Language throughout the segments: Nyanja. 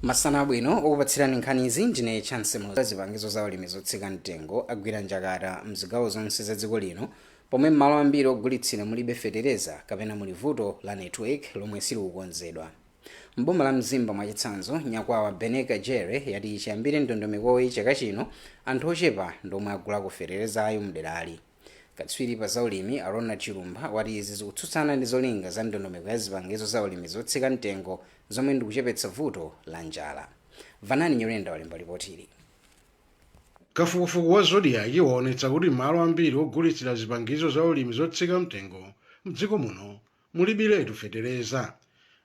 Masana bwino okupatsirani nkhani izi ndine chancellor za zipangizo za ulimi zotsika mtengo agwira njakata mzigawo zonse za dziko lino pomwe m'malo ambiri ogulitsira mulibe fetereza kapena muli vuto la network lomwe silikukonzedwa. Mboma la Mzimba mwachitsanzo nyakwawa Beneka Jere yati chiyambire ndondomekoyi chaka chino anthu ochepa ndomwe agulako feterezayo mderali. Katswiri pa zaulimi Arona Chilumba wati izi zikutsutsana ndi zolinga za ndondomeko ya zipangizo za ulimi zotsika mtengo zomwe ndikuchepetsa vuto la njala. Vanani Nyolenda walemba ripotili. Kafukufuku wa Zodiac waonetsa kuti malo ambiri ogulitsira zipangizo za ulimi zotsika mtengo mdziko muno mulibiletu fetereza.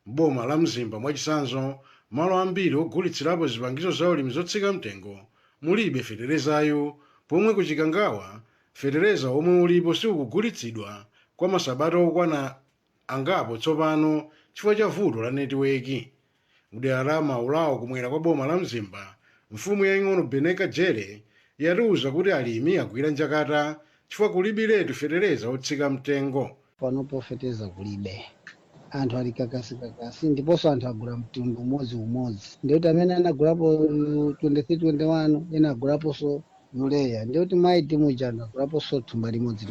Boma la Mzimba mwachitsanzo malo ambiri ogulitsirapo zipangizo za ulimi zotsika mtengo mulibe feterezayo, pomwe kuchikangawa fetereza omwe ulipo sikugulitsidwa kwa masabata okwana angapo tsopano chifukwa cha vuto la netiweki. Mdera la Maulawo kumwera kwa boma la Mzimba, mfumu yaing'ono Beneka Jere yatiuza kuti alimi agwira njakata chifukwa kulibiletu fetereza otsika mtengo. Panopo fetereza kulibe. Anthu ali kakasi ndiponso anthu agula mtundu umodzi. Ndiyoti amene anagulapo 23-21 ena agulaponso muleya. Ndiyoti maiti mujana agulaponso thumba limodzi.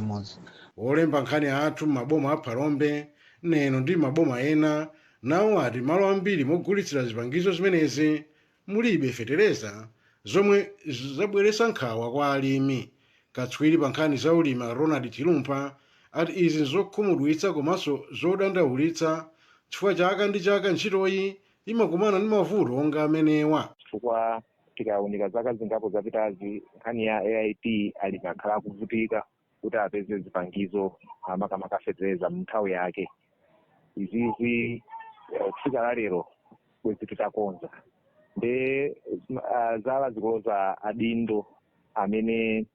Olemba nkhani athu maboma a Phalombe neno ndi maboma ena nawo ati malo ambiri mogulitsira zipangizo zimenezi mulibe fetereza zomwe zabweretsa nkhawa kwa alimi. Katswiri pa nkhani za ulimi Ronald Chilumba ati izi zokhumudwitsa komanso zodandaulitsa chifukwa chaka ndi chaka ntchitoyi imakumana ndi mavuto onga amenewa. Chifukwa tikaunika zaka zingapo zapitazi nkhani ya AIT alimi akhala akuvutika kuti apeze zipangizo makamaka fetereza mnthawi yake. Izizi kufika la lero bwezi titakonza nde zala zikuloza adindo amene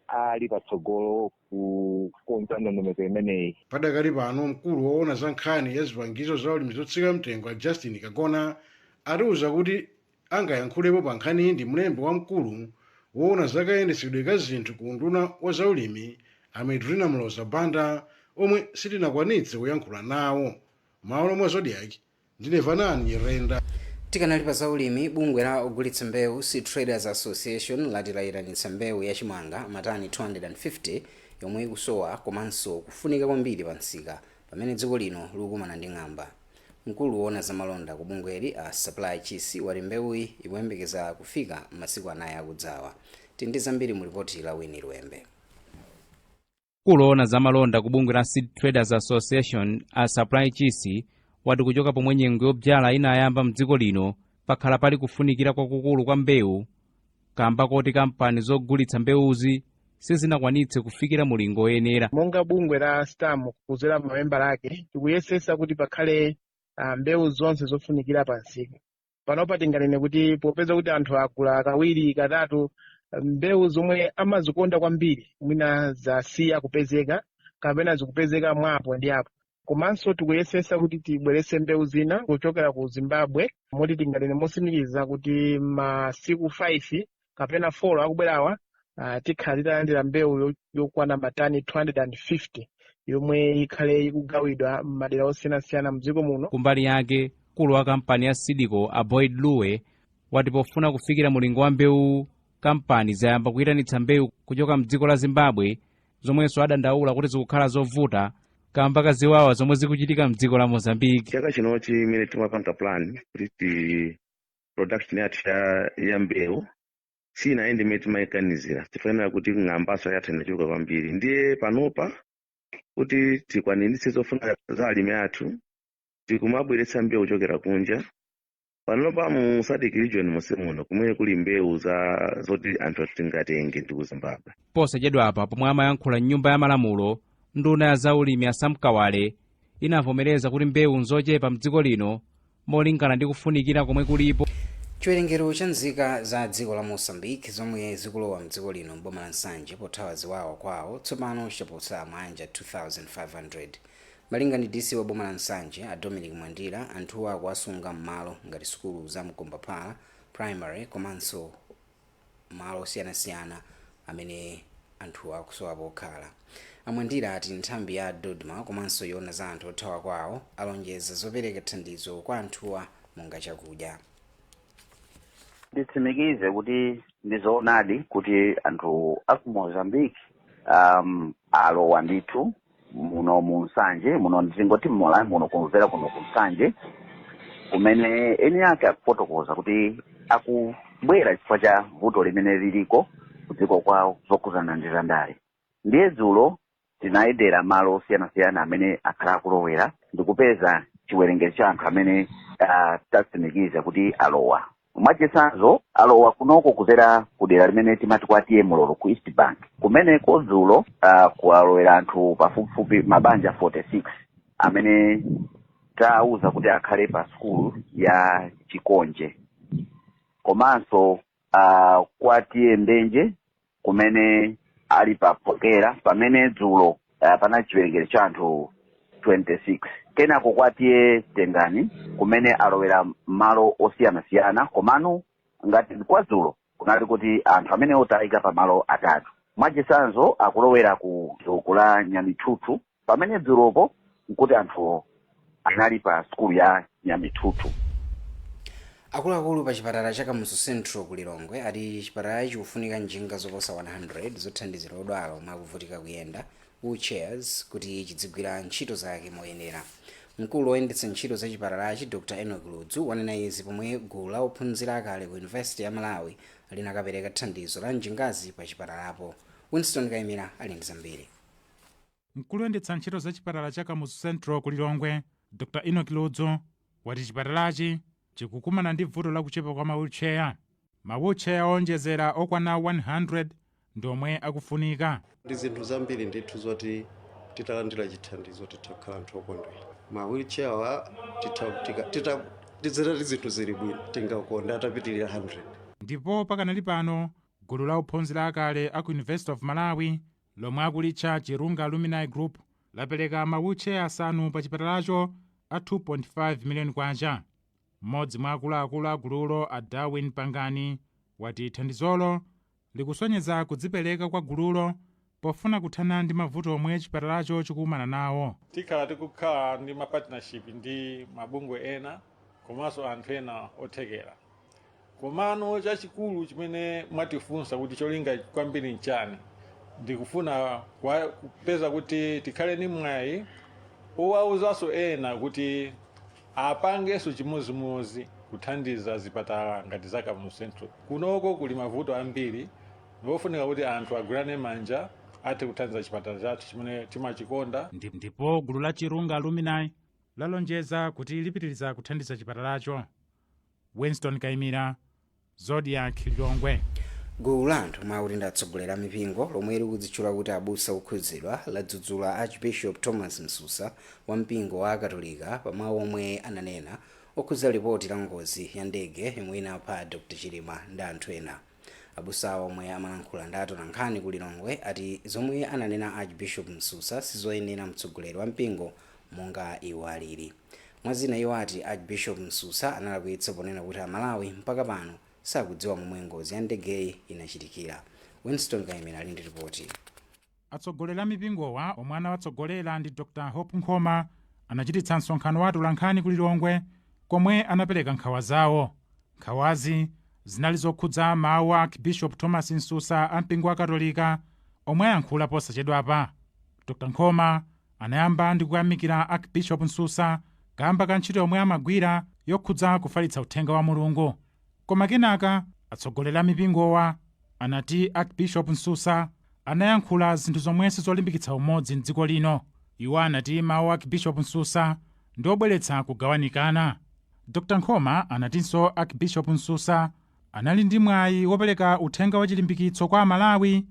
ali patsogolo kukonza ndondomeko imeneyi. Padakali pano mkulu woona za nkhani ya zipangizo za ulimi zotsika mtengo Justin Kagona atiuza kuti angayankhulepo pa nkhani ndi mlembi wamkulu woona zakayendetsedwe ka zinthu ku unduna wa zaulimi Amedrina Mloza Banda omwe sitinakwanitse kuyankhula nawo. Malo mwa Zodiac ndine Vanani Nyolenda. Tikanali pa zaulimi bungwe la ogulitsa mbewu Seed Traders Association lati layitanitsa mbewu yachimanga matani 250 yomwe ikusowa komanso kufunika kwambiri pa msika pamene dziko lino likukumana ndi ng'amba. Mkulu woona za malonda ku bungweli a Supply Chisi wati mbewuyi ikuyembekeza kufika masiku anayi akudzawa. Tindi zambiri mu ripoti la Wini Lwembe. Mkulu woona za malonda ku bungwe la Seed Traders Association a Supply Chisi wati kuchoka pomwe nyengo yodzala inayamba mdziko lino pakhala pali kufunikira kwakukulu kwa mbewu kamba koti kampani zogulitsa mbewuzi sizinakwanitse kufikira mulingo oyenera. Monga bungwe la STAM kuzera mamembala ake tikuyesesa kuti pakhale mbewu zonse zofunikira pa msika. Panopa tinganene kuti popeza kuti anthu agula kawiri katatu mbewu zomwe amazikonda kwambiri mwina zasiya kupezeka kapena zikupezeka mwapo ndi apo. Komanso tikuyesesa kuti tibweretse mbewu zina kuchokera ku Zimbabwe moti tinganene mosimikiza kuti masiku 5 kapena 4 akubwerawa tikhala titalandira mbewu yokwana matani 250 yomwe ikhale ikugawidwa m'madera osiyanasiyana mdziko muno. Kumbali yake mkulu wa kampani ya Sidico a Boyd Luwe wati pofuna kufikira mulingo wa mbewu kampani zayamba kuyitanitsa mbewu kuchoka mdziko la Zimbabwe zomwenso adandaula kuti zikukhala zovuta kamba kaziwawa zomwe zikuchitika mdziko la Mozambique. Chaka chinochi imene timapanga plan kuti production yathu ya mbewu sinayende imene timayikanizira tifanira kuti ng'ambaso yathu inachoka kwambiri. Ndiye panopa kuti tikwanitse zofuna za alimi athu tikumabweretsa mbewu kuchokera kunja. Panopa mu SADC region muno kumene kuli mbewu zoti anthu tingatenge ndi ku Zimbabwe. Posachedwa apa pomwe amayankhula nyumba ya malamulo, nduna ya zaulimi ya Samkawale inavomereza kuti mbewu nzochepa mdziko lino molingana ndi kufunikira komwe kulipo. Chiwerengero cha nzika za dziko la Mozambique zomwe zikulowa mdziko lino mboma la Nsanje pothawa ziwawa kwawo tsopano chaposa manja 2500. Malinga ndi DC wa boma la Nsanje a Dominic Mwandira anthuwa akuwasunga m'malo ngati sukulu za Mkombaphala primary komanso malo osiyanasiyana amene anthuwa akusowa pokhala. Amwandira ati nthambi ya Dodma komanso yoona za anthu othawa kwawo alonjeza zopereka thandizo kwa anthuwa monga chakudya. titsimikize kuti ndizoonadi kuti anthu aku Mozambique alowa ndithu muno mu Nsanje muno ndingoti Malawi muno kumvera kuno ku Nsanje kumene eni ake akufotokoza kuti akubwera chifukwa cha vuto limene liliko kudziko kwawo zokhudzana ndi ndale. Ndiye dzulo tinayendera malo osiyanasiyana amene akhala akulowera ndikupeza chiwerengero cha anthu amene tatsimikiza kuti alowa. Mwachitsanzo alowa kunoko kudzera kudera limene timati kwatiye mulolo ku East Bank kumeneko dzulo kuwalowera anthu pafupifupi mabanja 46 amene tauza kuti akhale pa skulu ya Chikonje. Komanso kwatiye Mbenje kumene ali pa Pokera pamene dzulo pana chiwerengero cha anthu 26. Kenako kwatiye Tengani kumene alowera malo osiyanasiyana komano ngati kwa dzulo kunali kuti anthu amene otayika pa malo atatu. Mwachitsanzo akulowera ku dzuko la Nyamithutu pamene dzulopo nkuti anthu anali pa skulu ya Nyamithutu. Akuluakulu pa chipatala cha Kamuzu Central ku Lilongwe ati chipatalachi chikufunika njinga zoposa 100 zothandizira odwala omwe akuvutika kuyenda wheelchairs kuti chidzigwira ntchito zake moyenera. Mkulu woyendetsa ntchito za chipatalachi Dr. Ludzu wanena izi pomwe gulu la ophunzira akale ku University ya Malawi linakapereka thandizo la njingazi pa chipatalapo. Winston Kaimira ali ndi zambiri. Mkulu woyendetsa ntchito za chipatala cha Kamuzu Central ku Lilongwe Dr. Ludzu wati chipatalachi chikukumana ndi vuto la kuchepa kwa mawheelchair. Mawheelchair onjezera okwana 100 ndomwe akufunika. Ndi zinthu zambiri ndithu zoti titalandira chithandizo titakhala anthu okondwera. Mawheelchair wa tizera zinthu zili bwino tingakonda atapitirira 100. Ndipo pakanali pano gulu la ophunzira akale aku University of Malawi lomwe akulitcha Chirunga Alumni Group lapereka mawheelchair asanu pa chipatalacho a 2.5 million kwacha. Mmodzi mwa akuluakulu a gululo a Darwin Pangani wati thandizolo likusonyeza kudzipereka kwa gululo pofuna kuthana ndi mavuto omwe chipatalacho chikukumana nawo. Tikhala tikukhala ndi mapartnership ndi mabungwe ena komanso anthu ena othekera. Komano chachikulu chimene mwatifunsa kuti cholinga kwambiri nchani ndikufuna kupeza kuti tikhale ni mwayi owawuzanso ena kuti apangenso chimozimozi kuthandiza zipatala ngati za Kamuzu Central. Kunoko kuli mavuto ambiri ngofunika kuti anthu agwirane manja ati kuthandiza chipatala chathu chimene timachikonda. Ndipo gulu la Chirunga Alumni lalonjeza kuti lipitiriza kuthandiza chipatalacho. Winston Kaimira, Zodiac Lilongwe. Gulu la anthu mwa kuti atsogolera mipingo lomwe likudzitchula kuti abusa okhudzidwa ladzudzula Archbishop Thomas Msusa wa mpingo wa Katolika pa mawu omwe ananena okhudza ripoti la ngozi ya ndege yomwe inapha Dr. Chilima ndi anthu ena. Abusawa omwe amalankhula ndi atola nkhani ku Lilongwe ati zomwe ananena Archbishop Msusa sizoyenera mtsogoleri wa mpingo monga iwo alili. Mwazina iwo ati Archbishop Msusa analakwitsa ponena kuti Amalawi mpaka pano sakudziwa momwe ngozi ya ndegeyi inachitikira. Winston Kaimira ali ndi ripoti. Atsogoleri a mipingowa omwe anawatsogolera ndi Dr. Hope Nkhoma anachititsa msonkhano wa atola nkhani ku Lilongwe komwe anapereka nkhawa zawo. Nkhawazi zinali zokhudza mawu a Archbishop Thomas Msusa a mpingo wa Katolika omwe ayankhula posachedwapa. Dr. Nkhoma anayamba ndi kuyamikira Archbishop Msusa kamba ka ntchito yomwe amagwira yokhudza kufalitsa uthenga wa Mulungu. Koma kenaka atsogoleri a mipingowa anati Archbishop Msusa anayankhula zinthu zomwe sizolimbikitsa umodzi m'dziko lino. Iwo anati mawu a Archbishop Msusa ndi obweretsa kugawanikana. Dr. Nkhoma anatinso Archbishop Msusa anali ndi mwayi wopereka uthenga wachilimbikitso kwa Amalawi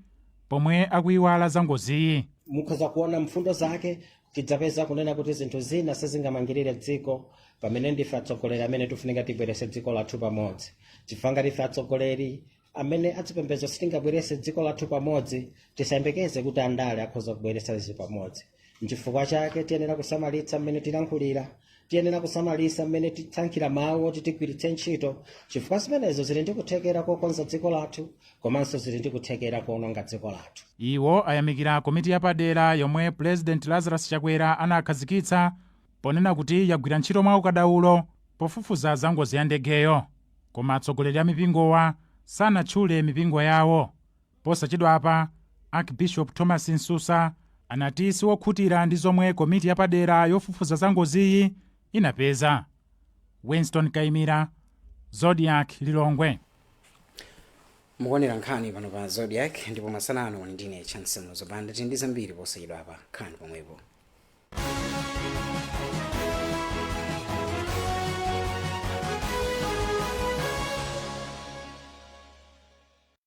pomwe akuyiwala za ngoziyi. Mukhoza kuona mfundo zake tidzapeza kunena kuti zinthu zina sizingamangirire dziko pamene ndife atsogoleri amene tifunika tibwerese dziko lathu pamodzi. Chifukwa ndife atsogoleri amene atsipembedzo sitingabwerese dziko lathu pamodzi tisayembekeze kuti andale akhoza kubweresa izi pamodzi. N'chifukwa chake tiyenera kusamalitsa mmene tilankhulira, tiyenera kusamalisa mmene titsankhira mawu oti tigwiritse ntchito, chifukwa zimenezo zili ndi kuthekera kokonza dziko lathu komanso zili ndi kuthekera kuononga dziko lathu. Iwo ayamikira komiti yapadera yomwe President Lazarus Chakwera anakhazikitsa ponena kuti yagwira ntchito mwa ukadaulo pofufuza za ngozi ya ndegeyo. koma atsogoleri a mipingowa sanatchule mipingo yawo. Posachedwapa Archbishop Thomas Nsusa anati siwokhutira ndi zomwe komiti yapadera yofufuza za ngoziyi inapeza. Winston Kaimira, Zodiac Lilongwe. mukuonera nkhani pano pa Zodiac ndipo masanano ndine Chancellor Zobanda tindi zambiri posachedwapa nkhani pomwepo.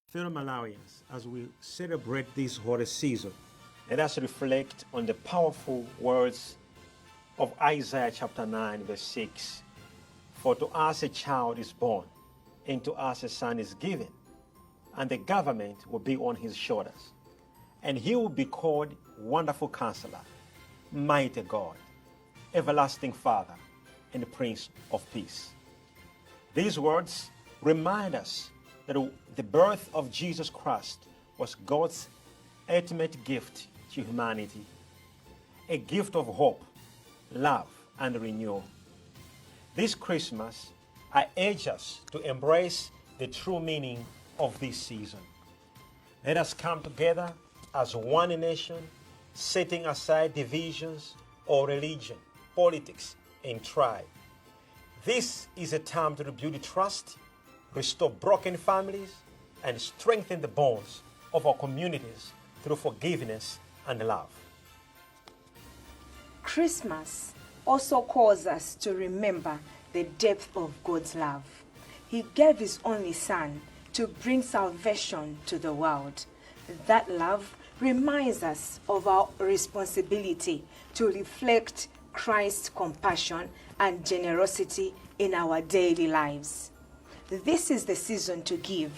Fellow Malawians, as we celebrate this holy season, let us reflect on the powerful words of Isaiah chapter 9, verse 6. For to us a child is born, and to us a son is given, and the government will be on his shoulders. And he will be called Wonderful Counselor, Mighty God, Everlasting Father, and Prince of Peace. These words remind us that the birth of Jesus Christ was God's ultimate gift to humanity, a gift of hope, love, and renewal. This Christmas, I urge us to embrace the true meaning of this season. Let us come together as one nation, setting aside divisions or religion, politics, and tribe. This is a time to rebuild trust, restore broken families, and strengthen the bonds of our communities through forgiveness and love. Christmas also calls us to remember the depth of God's love. He gave His only Son to bring salvation to the world. That love reminds us of our responsibility to reflect Christ's compassion and generosity in our daily lives. This is the season to give,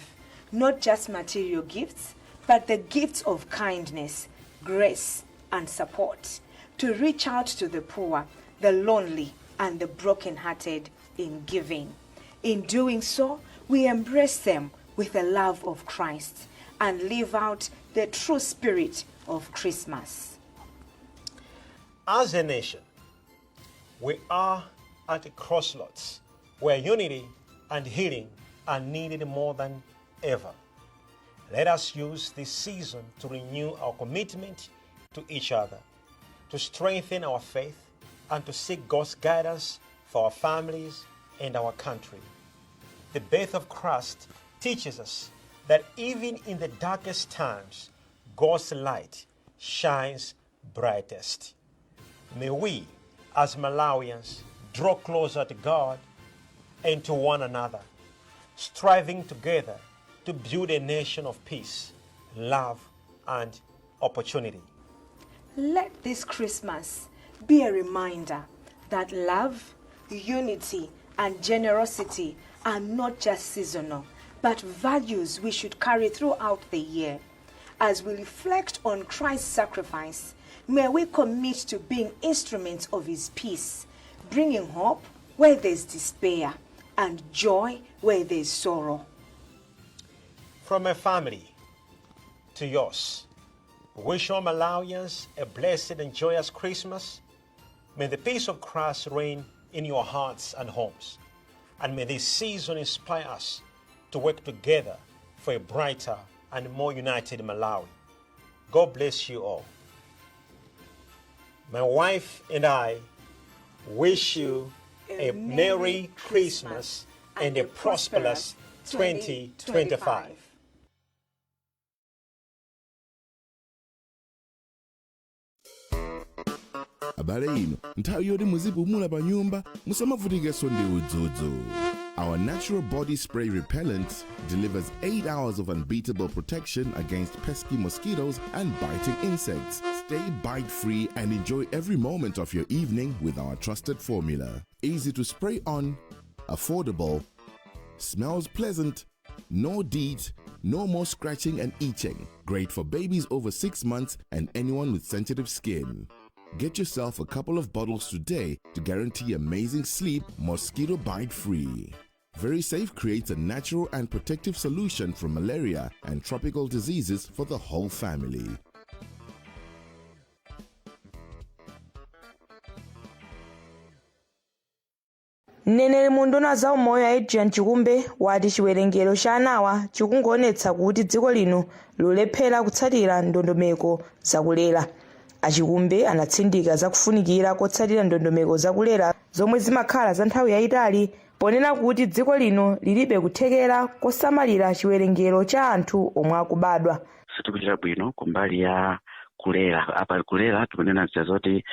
not just material gifts, but the gifts of kindness, grace, and support, to reach out to the poor, the lonely, and the brokenhearted in giving. In doing so, we embrace them with the love of Christ and live out the true spirit of Christmas. As a nation, we are at a crossroads where unity and healing are needed more than ever. Let us use this season to renew our commitment to each other, to strengthen our faith, and to seek God's guidance for our families and our country. The birth of Christ teaches us that even in the darkest times, God's light shines brightest. May we, as Malawians, draw closer to God and to one another, striving together to build a nation of peace, love, and opportunity. Let this Christmas be a reminder that love, unity, and generosity are not just seasonal, but values we should carry throughout the year. As we reflect on Christ's sacrifice, may we commit to being instruments of His peace, bringing hope where there's despair and joy where there's sorrow. From a family to yours, we wish all Malawians a blessed and joyous Christmas. May the peace of Christ reign in your hearts and homes. And may this season inspire us to work together for a brighter and more united Malawi. God bless you all. My wife and I wish you a Merry Christmas and a prosperous 2025. Abale ino, nthawi yoti muzipumula pa nyumba, musamavutikenso ndi udzudzu. Our natural body spray repellent delivers 8 hours of unbeatable protection against pesky mosquitoes and biting insects. Stay bite-free and enjoy every moment of your evening with our trusted formula. Easy to spray on, affordable, smells pleasant, no DEET, no more scratching and itching. Great for babies over 6 months and anyone with sensitive skin. Get yourself a couple of bottles today to guarantee amazing sleep, mosquito bite-free. Very Safe creates a natural and protective solution for malaria and tropical diseases for the whole family. mneneri mu nduna za umoyo Adrian Chikumbe wati chiwerengero cha anawa chikungoonetsa kuti dziko lino lolephera kutsatira ndondomeko zakulera. Achikumbe anatsindika zakufunikira kotsatira ndondomeko zakulera zomwe zimakhala za nthawi yayitali, ponena kuti dziko lino lilibe kuthekera kosamalira chiwerengero cha anthu omwe akubadwa. Sitikuchita bwino kumbali ya kulera. Apa kulera tikunena zoti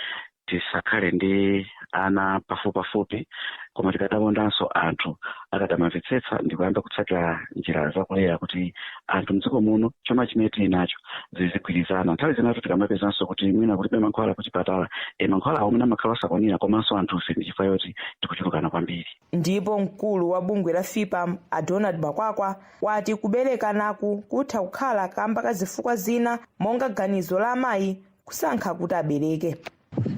tisakhale ndi ana pafupi, koma tikadaondanso anthu akatamamvetsetsa ndi kuyamba kutsatira njira zakulera kuti anthu mdziko muno choma chimene tili nacho zizigwirizana. Nthawi zinatu tikamapezanso kuti mwina kulibe mankhwala kuchipatala, mankhwala omwe amakhala osakwanira, komanso anthu ndi chifukwa choti tikuchulukana kwambiri. Ndipo mkulu wa bungwe la FIPAM Donald Bakwakwa wati kubereka naku kutha kukhala kamba ka zifukwa zina monga ganizo la amayi kusankha kuti abereke.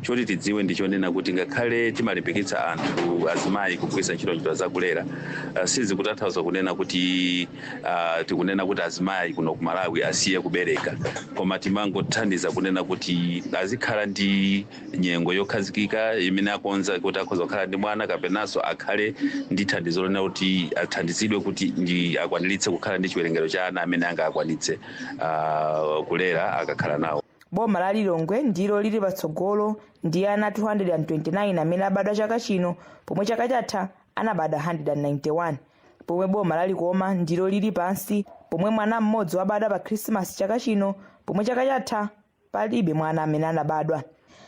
Choti tidziwe ndichonena kuti ngakhale timalimbikitsa anthu azimayi kugwiritsa ntchito zakulera, sizikutanthauza kunena kuti tikunena kuti azimayi kuno ku Malawi asiye kubereka, koma timangothandiza kunena kuti azikhala ndi nyengo yokhazikika imene akonza kuti akhoza kukhala ndi mwana, kapenanso akhale ndi thandizo lona kuti athandizidwe kuti akwaniritse kukhala ndi chiwerengero cha ana amene angakwanitse kulera akakhala nawo. Boma la Lilongwe ndilo lili patsogolo ndi ana 229 amene abadwa chaka chino, pomwe chaka chatha anabadwa 191. Pomwe boma la Likoma ndilo lili pansi, pomwe mwana mmodzi wabadwa pa Christmas chaka chino, pomwe chaka chatha palibe mwana amene anabadwa.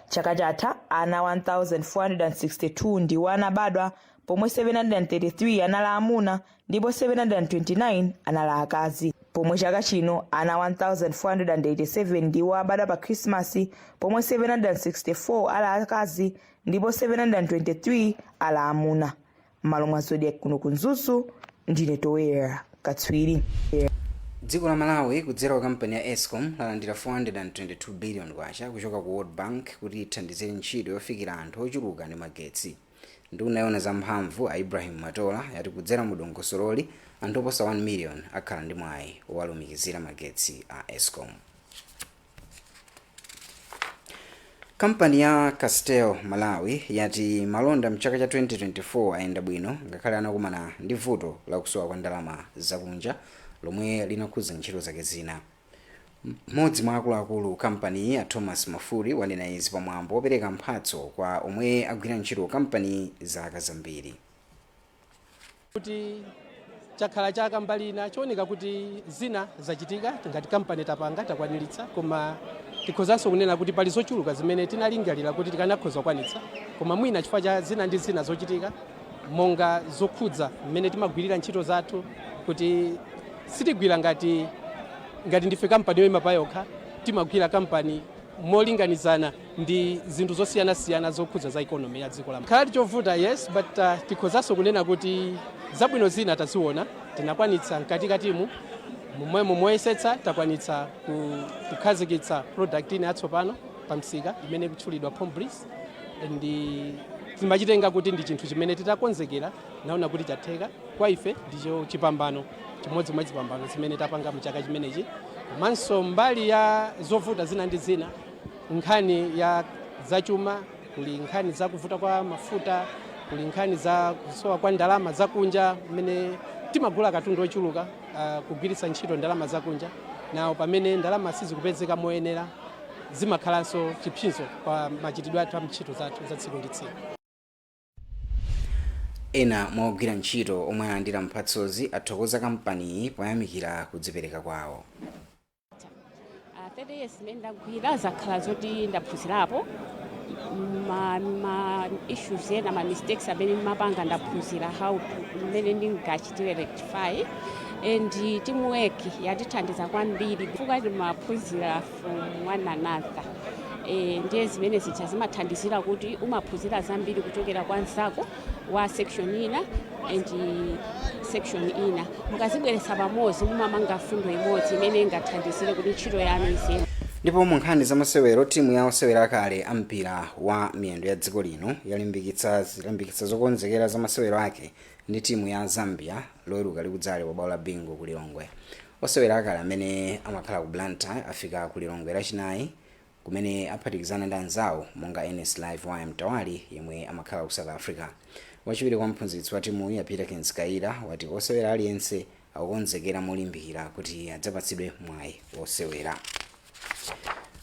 Chaka chatha ana 1462 ndiwo anabadwa, pomwe 733 anali amuna ndipo 729 anali akazi. Pomwe chaka chino ana 1487 ndiwo abadwa pa Christmas, pomwe 764 ali akazi ndipo 723 ali amuna. Malo mwa Zodiac kuno kunzuzu ndine Toera katswiri. Dziko la Malawi kudzera kwa kampani ya Eskom lalandira 422 billion kwacha kuchoka ku World Bank kuti ithandizire ntchito yofikira anthu ochuluka ndi magetsi. Nduna yona zamphamvu a Ibrahim Matola yati kudzera mu dongosololi anthu oposa 1 million akhala ndi mwayi owalumikizira magetsi a Eskom. Kampani ya Castel Malawi yati malonda mchaka cha 2024 ayenda bwino ngakhale anakumana ndi vuto la kusowa kwa ndalama zakunja lomwe linakhuza ntchito zake zina. Mmodzi mwa akuluakulu kampani ya Thomas Mafuri wanena izi pamwambo wopereka mphatso kwa omwe agwira ntchito kampani zaka zambiri. Kuti chakhala chaka mbali ina chooneka kuti zina zachitika ngati kampani tapanga takwaniritsa, koma tikhozanso kunena kuti pali zochuluka zimene tinalingalira kuti tikanakhoza kukwanitsa, koma mwina chifukwa cha zina ndi zina zochitika monga zokhudza mmene timagwirira ntchito zathu, kuti sitigwira ngati ndife kampani yoyima pa yokha, timagwira kampani molinganizana ndi zinthu zosiyanasiyana zokhudza za ikonomi ya dziko lamu. Khala chovuta yes, but tikhozanso kunena kuti zabwino zina taziona tinakwanitsa mkatikatimu momwemo moyesetsa takwanitsa kukhazikitsa product ine yatsopano pa msika imene kutchulidwa Pombris, ndi timachitenga kuti ndi chinthu chimene titakonzekera naona kuti chatheka kwa ife ndicho chipambano chimodzi mwa zipambano zimene tapanga mchaka chimenechi. Komanso mbali ya zovuta zina ndi zina, nkhani ya zachuma, kuli nkhani za kuvuta kwa mafuta, kuli nkhani za kusowa kwa ndalama zakunja mmene timagula katundu ochuluka kugwiritsa ntchito ndalama zakunja, nawo pamene ndalama sizikupezeka moyenera zimakhalanso chipsinjo pa machitidwe athu a ntchito zathu za tsiku ndi tsiku. Ena mwa ogwira ntchito omwe alandira mphatsozi athokoza kampani poyamikira kudzipereka kwawo. 30 years imene ndagwira zakhala zoti ndaphunzirapo ma issues ena ma mistakes amene mapanga ndaphunzira how to mmene ndingachitire rectify, and teamwork yatithandiza kwambiri kufuka timaphunzira from one another. Ndiye zimene zicha zimathandizira kuti umaphunzira zambiri kuchokera kwa nzako wa section ina and section ina, mukazibweretsa pamodzi mumamanga fundo imodzi imene ingathandizire kuti ntchito yanu iziyenda. Ndipo mu nkhani za masewero, timu ya osewera akale ampira wa miyendo ya dziko lino yalimbikitsa zokonzekera za masewero ake ndi timu ya Zambia loweruka likudzali pa bwalo la bingo ku Lilongwe. Osewera akale amene amakhala ku Blantyre afika ku Lilongwe lachinayi kumene aphatikizana ndi anzawo monga NS Live wa Mtawali yemwe amakhala ku South Africa. wachiwiri kwa mphunzitsi wa timuyi Peter Kenskaira wati osewera aliyense akukonzekera molimbikira kuti adzapatsidwe mwayi osewera.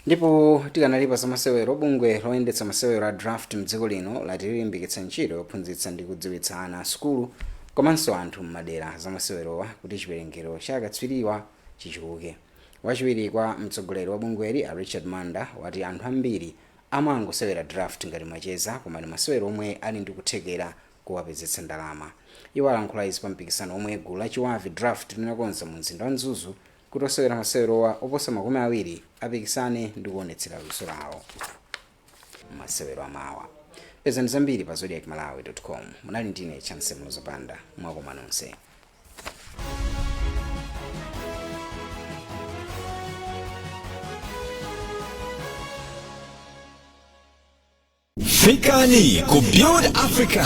Ndipo tikanalipa zamasewero, bungwe loyendetsa masewero a draft mdziko lino lati lilimbikitsa ntchito yophunzitsa ndi kudziwitsa ana a sukulu komanso anthu m'madera zamasewerowa kuti chiwerengero cha akatswiriwa chichuluke. Wachiwiri kwa mtsogoleri wa bungweli Richard Manda wati anthu ambiri amangosewera draft ngati macheza koma ndi masewero omwe ali ndi kuthekera kuwapezetsa ndalama. Iwo alankhula izi pa mpikisano omwe gulu la chiwavi draft linakonza mu mzinda wa Mzuzu kuti osewera masewerowa oposa 20 apikisane ndi kuonetsera luso lawo masewero amawa. Pezani zambiri pa zodiacmalawi.com. Munali ndine Chance Mlozopanda, mwakoma nonse. Fikani ku Build Africa.